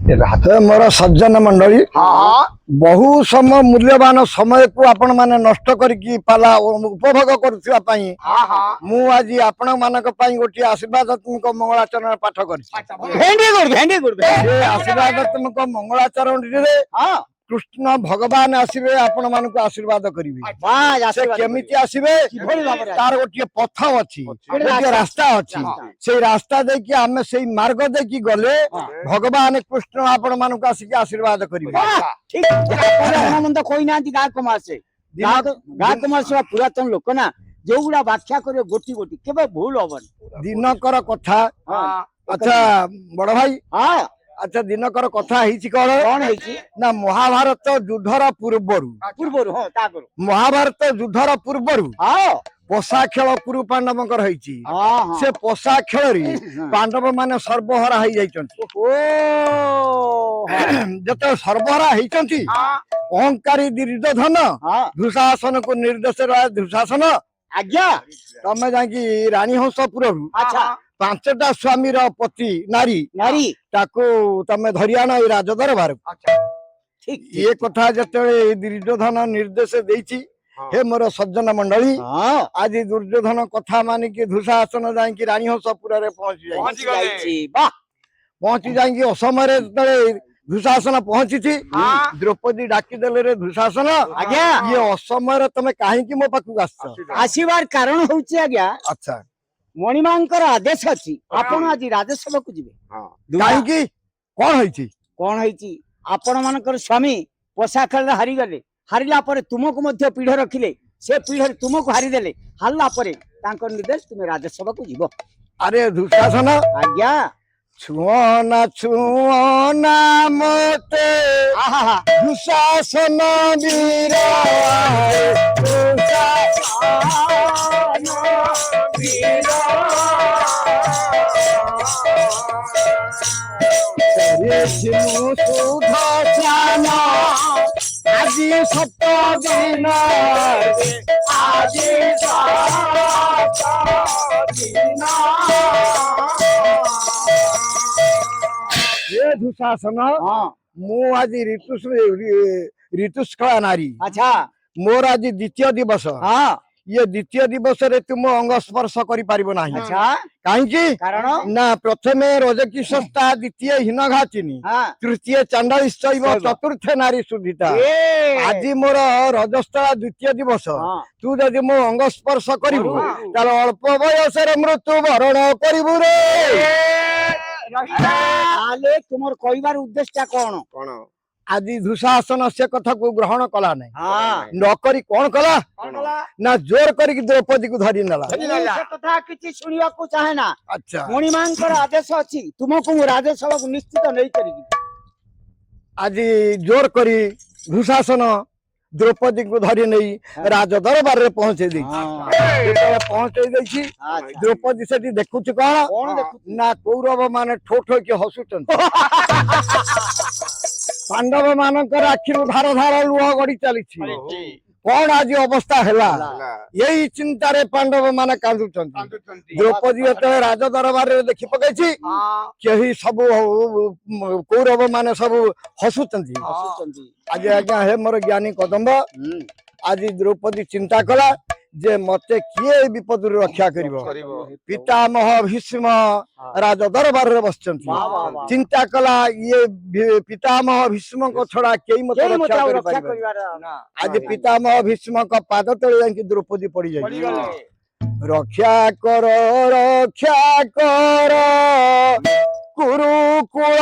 मोर सज्जन मंडली बहु समय मूल्यवान समय को आपण माने नष्ट करके पाला उपभोग करथि मु आज आपण मानक पई गोटी आशीर्वादात्मक मंगलाचरण पाठ करछि। भेंडी गुड आशीर्वादात्मक मंगलाचरण रे कृष्ण भगवान आसीबे आपण मानक आशीर्वाद करिवे। केमिति आसीबे तार गोटे पथ अछि गोटे रास्ता अछि से रास्ता दे कि हमें से मार्ग दे कि गले भगवान कृष्ण आपण मानक आसी आशीर्वाद करिवे। ठीक मन कोई ना गा कुमार से गा कुमार से पुरातन लोक ना जो गुड़ा व्याख्या करे गोटी गोटी केबे भूल होबन दिनकर कथा। अच्छा बड़ भाई अच्छा दिनकर कथा हिची कौन है ना महाभारत युद्धर पूर्वरु महाभारत युद्धर पूर्वरु पोषा खेल कुरु पांडवंकर होईची से पोषा खेल रे पांडव माने सर्वहरा हो जाइछन्ति। जते सर्वहरा होईछन्ति अहंकारी दुर्योधन दुशासन को निर्देश दुशासन आज्ञा तमे जाकी रानी हंसपुर पांचटा स्वामी पति नारी नारी ताको तमे धरियान राजदरबार ठीक ये कथा जते दुर्योधन निर्देश देइची हे मोर सज्जन मंडली आज दुर्योधन कथा मानि कि दुशासन जाकी रानी हंसपुर रे पहुंची जाकी असमय दुशासन पहुंची थी द्रौपदी डाकी देले रे दुशासन आज्ञा ये असमय तमे काहे कि मो पाखु आसीबार कारण होउची आज्ञा। अच्छा मणिमांकर आदेश अछि आपण आज राजसभा को जिवे काहे कि कोन होईची आपण मानकर स्वामी पोषा खेल हारी गले हारिला परे तुमको मध्य पीढ़ रखिले से पीढ़ तुमको हारी देले हारला परे तांकर निर्देश तुमे राजसभा को जिवो। अरे दुशासन आज्ञा छुओना मोते दुशासन वीर আজি সত দিন আজি दुशासन मु आज ऋतुष्कला नारी। अच्छा मोर आज द्वितीय दिवस ये द्वितीय दिवस रे तुम अंग स्पर्श करि पारिबो नाही। अच्छा काहे कारण ना प्रथमे रजकीशस्ता द्वितीय हिनघातिनी तृतीय चांडालिश्चैव चतुर्थ नारी सुधिता आज मोर रजस्था द्वितीय दिवस तू जदि मो अंग स्पर्श करिबो ताल अल्प बयस रे मृत्यु वरण करिबो रे। आले तुमर कहिबार उद्देश्य कोन आज दुशासन से कथा को ग्रहण कला नहीं नकरी कौन कला ना जोर करी द्रौपदी को धरी नला से कथा किछि सुनिया को चाहे ना। अच्छा मणिमांकर आदेश अछि तुमको राजसभा को निश्चित नहीं करी आज जोर करी दुशासन द्रौपदी को धरी नहीं राज दरबार रे पहुंचे दी पहुंचे दी द्रौपदी से देखुच कौन ना कौरव माने ठो ठो के हसुचन पांडव मानकर आखिर धार धार लुह गड़ी चली कौन आज अवस्था हैला यही चिंता रे पांडव माने कांदुचन द्रौपदी राज दरबार रे देखि पकैछि केही सब कौरव माने सब हसुचन आज आज्ञा हे मोर ज्ञानी कदम्ब आज द्रौपदी चिंता कला जे मते किए विपद रक्षा करिवो पितामह भीष्म राज दरबार रे बसचंती चिंता कला ये पितामह भीष्म को छोड़ा केई मते रक्षा करिवार आज पितामह भीष्म का पाद तळे जांकी द्रौपदी पड़ी जाई रक्षा कर कुरुकुल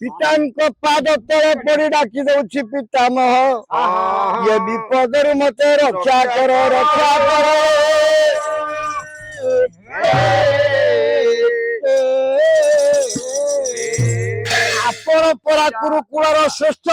पिता पाद तले पड़ी डाकी दउछि पितामह ये विपदर मते रक्षा कर आपण परा कुरुकुलर श्रेष्ठ